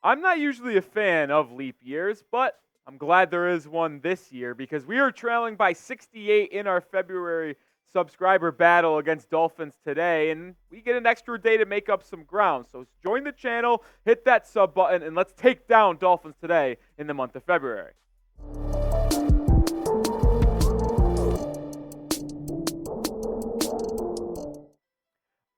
I'm not usually a fan of leap years, but I'm glad there is one this year because we are trailing by 68 in our February subscriber battle against Dolphins today, and we get an extra day to make up some ground. So join the channel, hit that sub button, and let's take down Dolphins today in the month of February.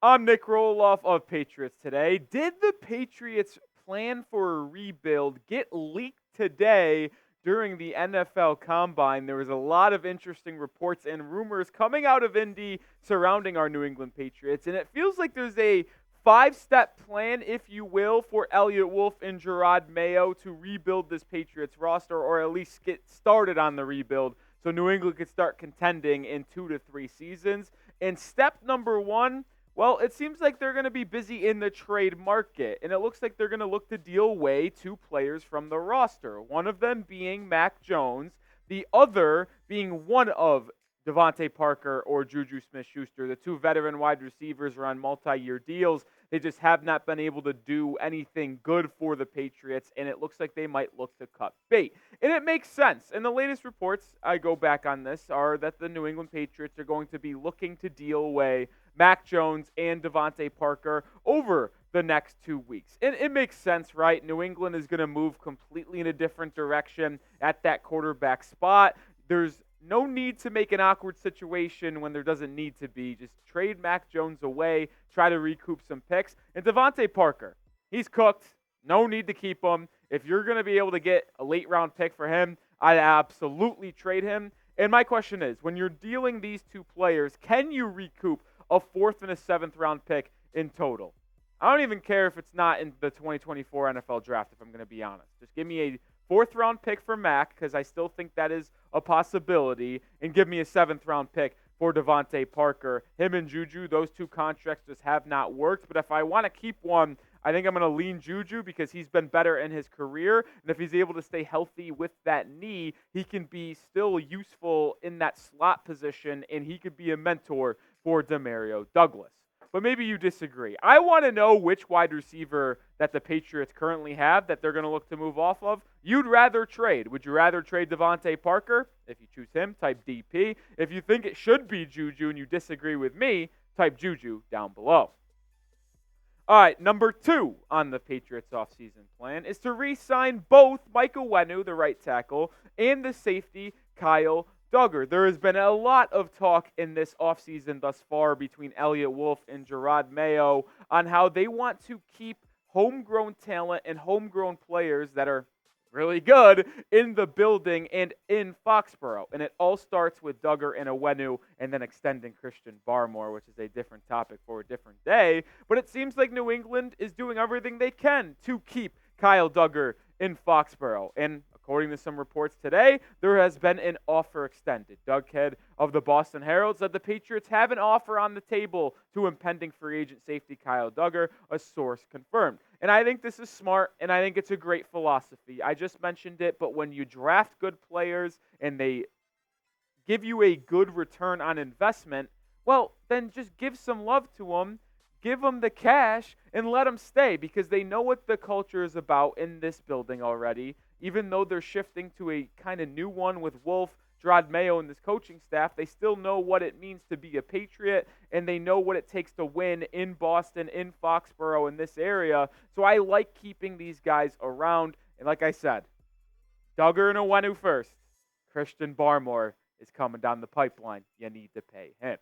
I'm Nic Rohloff of Patriots Today. Did the Patriots plan for a rebuild get leaked today during the NFL Combine? There was a lot of interesting reports and rumors coming out of Indy surrounding our New England Patriots, and it feels like there's a five-step plan, if you will, for Eliot and Jerod Mayo to rebuild this Patriots roster, or at least get started on the rebuild so New England could start contending in 2 to 3 seasons. And step number one, well, it seems like they're going to be busy in the trade market, and it looks like they're going to look to deal away 2 players from the roster, one of them being Mac Jones, the other being one of Devontae Parker or Juju Smith-Schuster. The 2 veteran wide receivers are on multi-year deals. They just have not been able to do anything good for the Patriots, and it looks like they might look to cut bait. And it makes sense. And the latest reports, I go back on this, are that the New England Patriots are going to be looking to deal away Mac Jones and Devontae Parker over the next 2 weeks. And it makes sense, right? New England is going to move completely in a different direction at that quarterback spot. There's no need to make an awkward situation when there doesn't need to be. Just trade Mac Jones away, try to recoup some picks. And Devontae Parker, he's cooked. No need to keep him. If you're going to be able to get a late-round pick for him, I'd absolutely trade him. And my question is, when you're dealing these 2 players, can you recoup a 4th and a 7th round pick in total? I don't even care if it's not in the 2024 NFL draft, if I'm going to be honest. Just give me a 4th round pick for Mac, because I still think that is a possibility, and give me a 7th round pick for Devontae Parker. Him and Juju, those 2 contracts just have not worked, but if I want to keep one, I think I'm going to lean Juju because he's been better in his career, and if he's able to stay healthy with that knee, he can be still useful in that slot position, and he could be a mentor for Demario Douglas. But maybe you disagree. I want to know which wide receiver that the Patriots currently have that they're going to look to move off of you'd rather trade. Would you rather trade Devontae Parker? If you choose him, type DP. If you think it should be Juju and you disagree with me, type Juju down below. All right, number 2 on the Patriots offseason plan is to re-sign both Mike Onwenu, the right tackle, and the safety, Kyle Dugger. There has been a lot of talk in this offseason thus far between Eliot and Jerod Mayo on how they want to keep homegrown talent and homegrown players that are really good in the building and in Foxborough. And it all starts with Dugger and Onwenu and then extending Christian Barmore, which is a different topic for a different day. But it seems like New England is doing everything they can to keep Kyle Dugger in Foxborough. And according to some reports today, there has been an offer extended. Doug Head of the Boston Herald said the Patriots have an offer on the table to impending free agent safety Kyle Dugger, a source confirmed. And I think this is smart, and I think it's a great philosophy. I just mentioned it, but when you draft good players and they give you a good return on investment, well, then just give some love to them. Give them the cash and let them stay because they know what the culture is about in this building already. Even though they're shifting to a kind of new one with Wolf, Jerod Mayo, and this coaching staff, they still know what it means to be a Patriot, and they know what it takes to win in Boston, in Foxborough, in this area. So I like keeping these guys around. And like I said, Dugger and Onwenu first. Christian Barmore is coming down the pipeline. You need to pay him.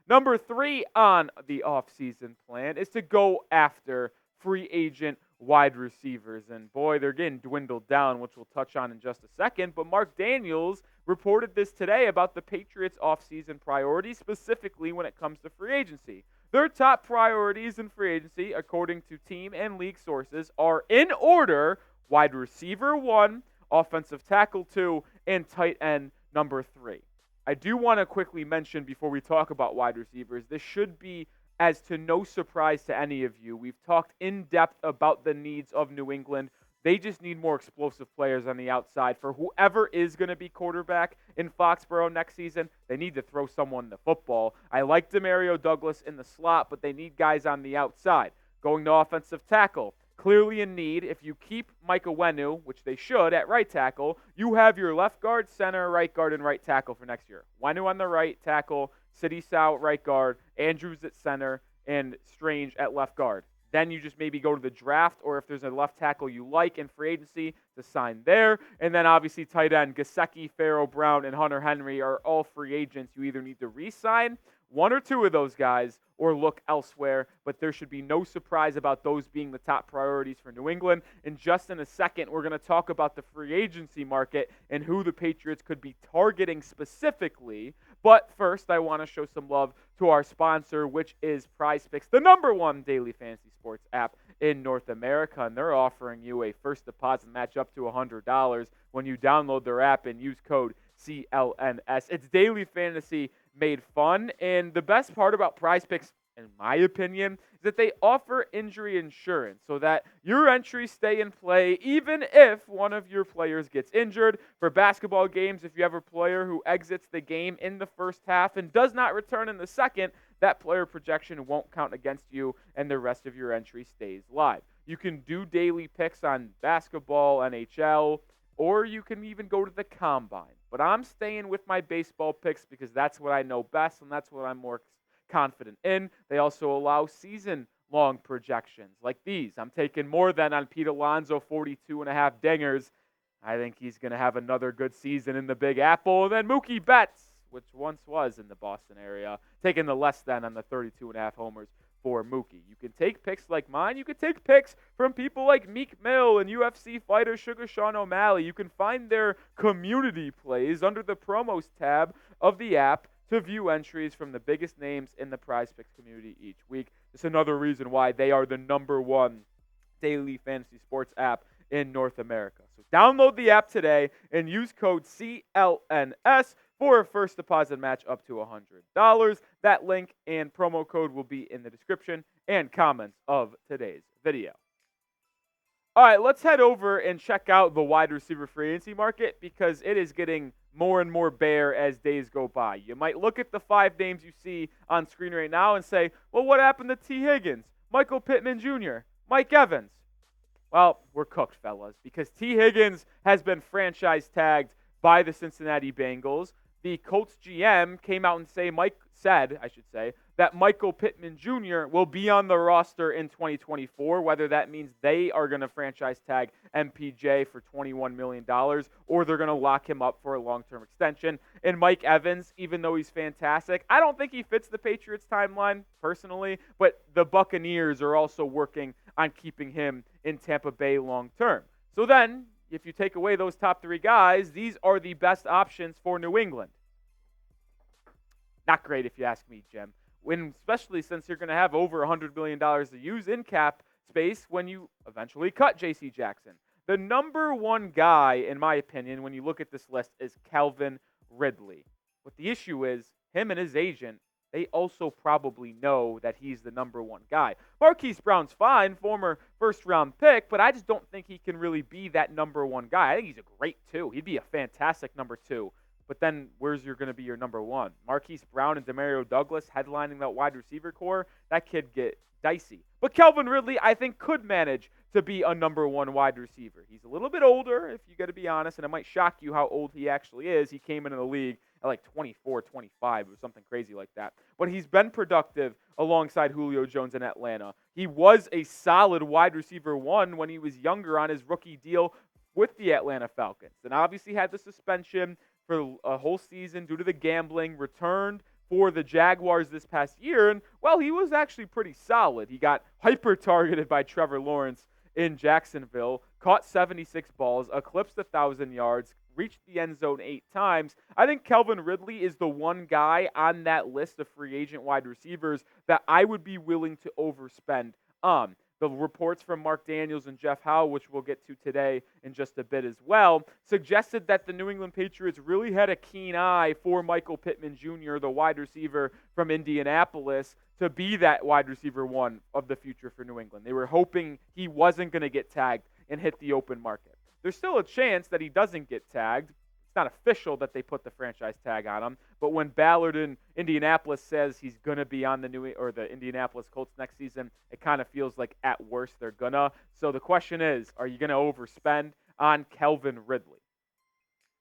Number 3 on the offseason plan is to go after free agent wide receivers. And boy, they're getting dwindled down, which we'll touch on in just a second. But Mark Daniels reported this today about the Patriots offseason priorities, specifically when it comes to free agency. Their top priorities in free agency, according to team and league sources, are in order: wide receiver 1, offensive tackle 2, and tight end number 3. I do want to quickly mention before we talk about wide receivers, this should be as to no surprise to any of you. We've talked in depth about the needs of New England. They just need more explosive players on the outside. For whoever is going to be quarterback in Foxborough next season, they need to throw someone the football. I like Demario Douglas in the slot, but they need guys on the outside. Going to offensive tackle, clearly in need. If you keep Mike Onwenu, which they should, at right tackle, you have your left guard, center, right guard, and right tackle for next year. Onwenu on the right tackle, City Sow at right guard, Andrews at center, and Strange at left guard. Then you just maybe go to the draft, or if there's a left tackle you like in free agency, to sign there. And then obviously tight end, Gesicki, Farrell Brown, and Hunter Henry are all free agents. You either need to re-sign one or two of those guys or look elsewhere, but there should be no surprise about those being the top priorities for New England. And just in a second, we're going to talk about the free agency market and who the Patriots could be targeting specifically. But first, I want to show some love to our sponsor, which is PrizePicks, the #1 daily fantasy sports app in North America. And they're offering you a first deposit match up to $100 when you download their app and use code CLNS. It's daily fantasy made fun. And the best part about PrizePicks, in my opinion, is that they offer injury insurance so that your entries stay in play even if one of your players gets injured. For basketball games, if you have a player who exits the game in the first half and does not return in the second, that player projection won't count against you and the rest of your entry stays live. You can do daily picks on basketball, NHL, or you can even go to the combine. But I'm staying with my baseball picks because that's what I know best and that's what I'm more confident in. They also allow season-long projections like these. I'm taking more than on Pete Alonso, 42.5 dingers. I think he's going to have another good season in the Big Apple. And then Mookie Betts, which once was in the Boston area, taking the less than on the 32.5 homers for Mookie. You can take picks like mine. You can take picks from people like Meek Mill and UFC fighter Sugar Sean O'Malley. You can find their community plays under the promos tab of the app to view entries from the biggest names in the PrizePicks community each week. It's another reason why they are the #1 daily fantasy sports app in North America. So download the app today and use code CLNS for a first deposit match up to $100. That link and promo code will be in the description and comments of today's video. All right, let's head over and check out the wide receiver free agency market because it is getting more and more bare as days go by. You might look at the 5 names you see on screen right now and say, well, what happened to T. Higgins, Michael Pittman Jr., Mike Evans? Well, we're cooked, fellas, because T. Higgins has been franchise tagged by the Cincinnati Bengals. The Colts GM came out and said that Michael Pittman Jr. will be on the roster in 2024, whether that means they are going to franchise tag MPJ for $21 million or they're going to lock him up for a long-term extension. And Mike Evans, even though he's fantastic, I don't think he fits the Patriots timeline personally, but the Buccaneers are also working on keeping him in Tampa Bay long-term. So then, if you take away those top 3 guys, these are the best options for New England. Not great if you ask me, Jim. Especially since you're going to have over $100 million to use in cap space when you eventually cut J.C. Jackson. The #1 guy, in my opinion, when you look at this list, is Calvin Ridley. What the issue is, him and his agent, they also probably know that he's the #1 guy. Marquise Brown's fine, former first-round pick, but I just don't think he can really be that #1 guy. I think he's a great 2. He'd be a fantastic number 2. But then where's going to be your #1? Marquise Brown and Demario Douglas headlining that wide receiver core? That kid get dicey. But Calvin Ridley, I think, could manage to be a #1 wide receiver. He's a little bit older, if you got to be honest, and it might shock you how old he actually is. He came into the league at like 24, 25, or something crazy like that. But he's been productive alongside Julio Jones in Atlanta. He was a solid wide receiver 1 when he was younger on his rookie deal with the Atlanta Falcons. And obviously had the suspension for a whole season due to the gambling, returned for the Jaguars this past year, and, well, he was actually pretty solid. He got hyper-targeted by Trevor Lawrence in Jacksonville, caught 76 balls, eclipsed 1,000 yards, reached the end zone 8 times. I think Calvin Ridley is the one guy on that list of free agent wide receivers that I would be willing to overspend on. The reports from Mark Daniels and Jeff Howe, which we'll get to today in just a bit as well, suggested that the New England Patriots really had a keen eye for Michael Pittman Jr., the wide receiver from Indianapolis, to be that wide receiver 1 of the future for New England. They were hoping he wasn't going to get tagged and hit the open market. There's still a chance that he doesn't get tagged. it's not official that they put the franchise tag on him, but when Ballard in Indianapolis says he's going to be on the Indianapolis Colts next season, it kind of feels like at worst they're gonna. So the question is, are you going to overspend on Calvin Ridley?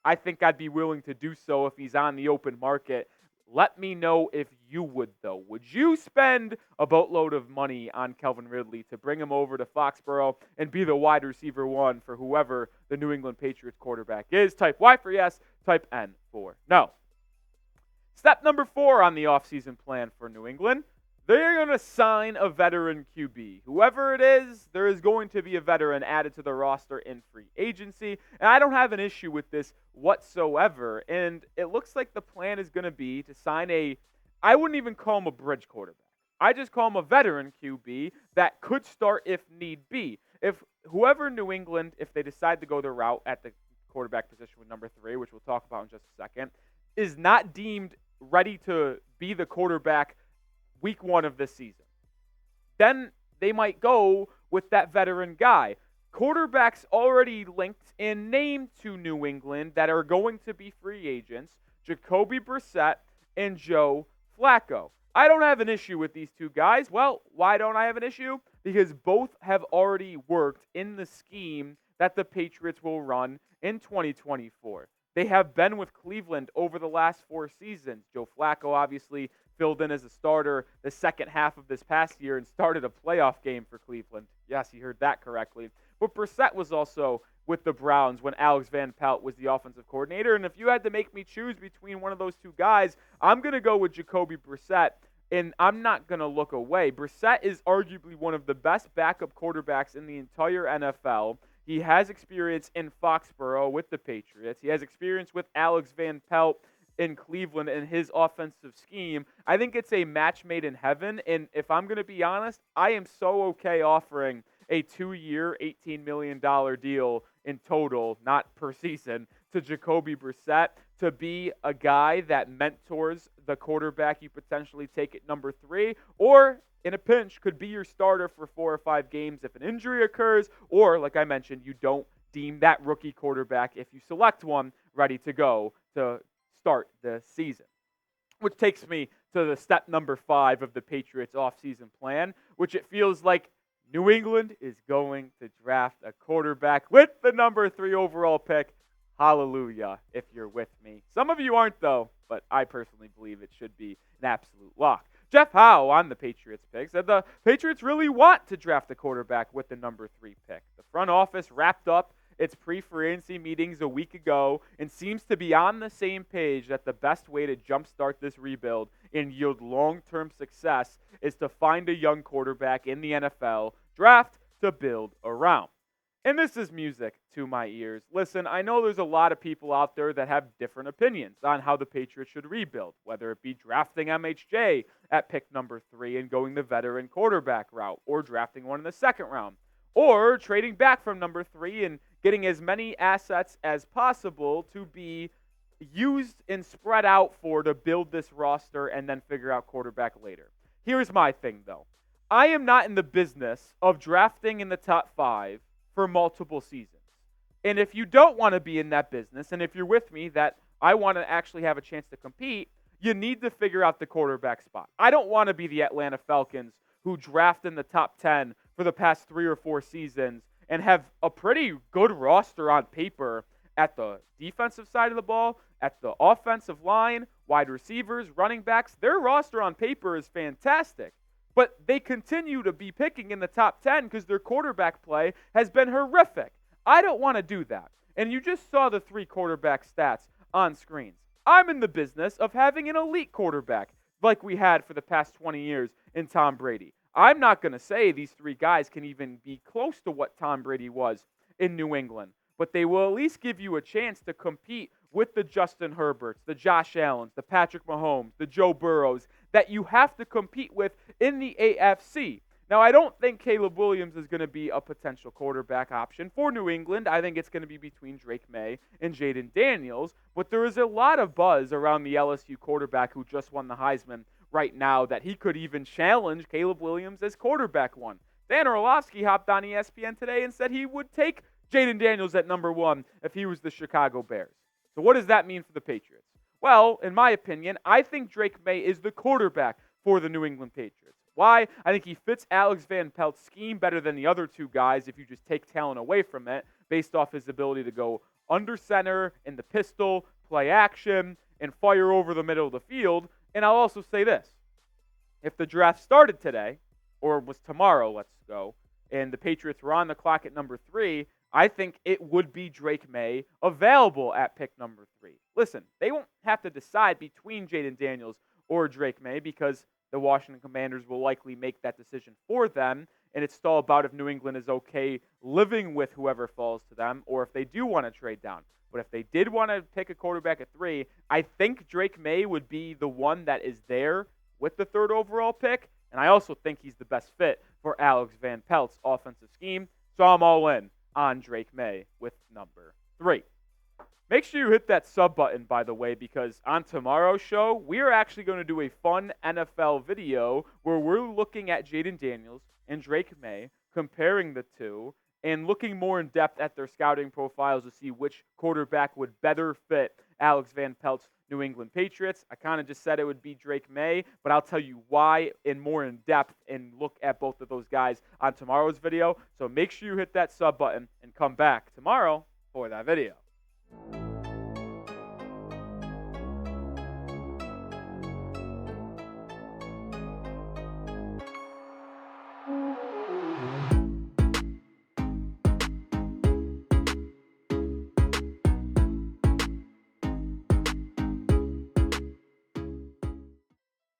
I think I'd be willing to do so if he's on the open market. Let me know if you would, though. Would you spend a boatload of money on Calvin Ridley to bring him over to Foxborough and be the wide receiver one for whoever the New England Patriots quarterback is? Type Y for yes, type N for no. Step number 4 on the offseason plan for New England. They're going to sign a veteran QB. Whoever it is, there is going to be a veteran added to the roster in free agency. And I don't have an issue with this whatsoever. And it looks like the plan is going to be to sign I wouldn't even call him a bridge quarterback. I just call him a veteran QB that could start if need be. If whoever New England, if they decide to go their route at the quarterback position with number 3, which we'll talk about in just a second, is not deemed ready to be the quarterback week 1 of this season, then they might go with that veteran guy. Quarterbacks already linked and named to New England that are going to be free agents, Jacoby Brissett and Joe Flacco. I don't have an issue with these two guys. Well, why don't I have an issue? Because both have already worked in the scheme that the Patriots will run in 2024. They have been with Cleveland over the last 4 seasons. Joe Flacco obviously filled in as a starter the second half of this past year and started a playoff game for Cleveland. Yes, you heard that correctly. But Brissett was also with the Browns when Alex Van Pelt was the offensive coordinator. And if you had to make me choose between one of those two guys, I'm going to go with Jacoby Brissett, and I'm not going to look away. Brissett is arguably one of the best backup quarterbacks in the entire NFL. He has experience in Foxborough with the Patriots. He has experience with Alex Van Pelt in Cleveland and his offensive scheme. I think it's a match made in heaven, and if I'm going to be honest, I am so okay offering a 2-year, $18 million deal in total, not per season, to Jacoby Brissett to be a guy that mentors the quarterback you potentially take at number 3, or in a pinch could be your starter for 4 or 5 games if an injury occurs, or like I mentioned, you don't deem that rookie quarterback, if you select one, ready to go to start the season. Which takes me to the step number 5 of the Patriots offseason plan, which it feels like New England is going to draft a quarterback with the number 3 overall pick. Hallelujah, if you're with me. Some of you aren't, though, but I personally believe it should be an absolute lock. Jeff Howe on the Patriots pick said the Patriots really want to draft a quarterback with the number 3 pick. The front office wrapped up its pre-free agency meetings a week ago and seems to be on the same page that the best way to jumpstart this rebuild and yield long-term success is to find a young quarterback in the NFL, draft to build around. And this is music to my ears. Listen, I know there's a lot of people out there that have different opinions on how the Patriots should rebuild, whether it be drafting MHJ at pick number 3 and going the veteran quarterback route, or drafting one in the second round, or trading back from number 3 and getting as many assets as possible to be used and spread out to build this roster and then figure out quarterback later. Here's my thing, though. I am not in the business of drafting in the top 5 for multiple seasons. And if you don't want to be in that business, and if you're with me that I want to actually have a chance to compete, you need to figure out the quarterback spot. I don't want to be the Atlanta Falcons who draft in the top 10 for the past 3 or 4 seasons and have a pretty good roster on paper at the defensive side of the ball, at the offensive line, wide receivers, running backs. Their roster on paper is fantastic. But they continue to be picking in the top 10 because their quarterback play has been horrific. I don't want to do that. And you just saw the 3 quarterback stats on screens. I'm in the business of having an elite quarterback like we had for the past 20 years in Tom Brady. I'm not going to say these 3 guys can even be close to what Tom Brady was in New England, but they will at least give you a chance to compete with the Justin Herberts, the Josh Allens, the Patrick Mahomes, the Joe Burrows that you have to compete with in the AFC. Now, I don't think Caleb Williams is going to be a potential quarterback option for New England. I think it's going to be between Drake Maye and Jayden Daniels, but there is a lot of buzz around the LSU quarterback who just won the Heisman right now that he could even challenge Caleb Williams as quarterback 1. Dan Orlovsky hopped on ESPN today and said he would take Jayden Daniels at number 1 if he was the Chicago Bears. So what does that mean for the Patriots? Well, in my opinion, I think Drake Maye is the quarterback for the New England Patriots. Why? I think he fits Alex Van Pelt's scheme better than the other two guys if you just take talent away from it, based off his ability to go under center, in the pistol, play action, and fire over the middle of the field. And I'll also say this. If the draft started today, or was tomorrow, let's go, and the Patriots were on the clock at number 3, I think it would be Drake Maye available at pick number 3. Listen, they won't have to decide between Jayden Daniels or Drake Maye because the Washington Commanders will likely make that decision for them, and it's still about if New England is okay living with whoever falls to them or if they do want to trade down. But if they did want to pick a quarterback at 3, I think Drake Maye would be the one that is there with the 3rd overall pick, and I also think he's the best fit for Alex Van Pelt's offensive scheme, so I'm all in on Drake Maye with number 3. Make sure you hit that sub button, by the way, because on tomorrow's show, we are actually going to do a fun NFL video where we're looking at Jayden Daniels and Drake Maye, comparing the two, and looking more in depth at their scouting profiles to see which quarterback would better fit Alex Van Pelt's New England Patriots. I kind of just said it would be Drake Maye, but I'll tell you why in more in depth and look at both of those guys on tomorrow's video. So make sure you hit that sub button and come back tomorrow for that video.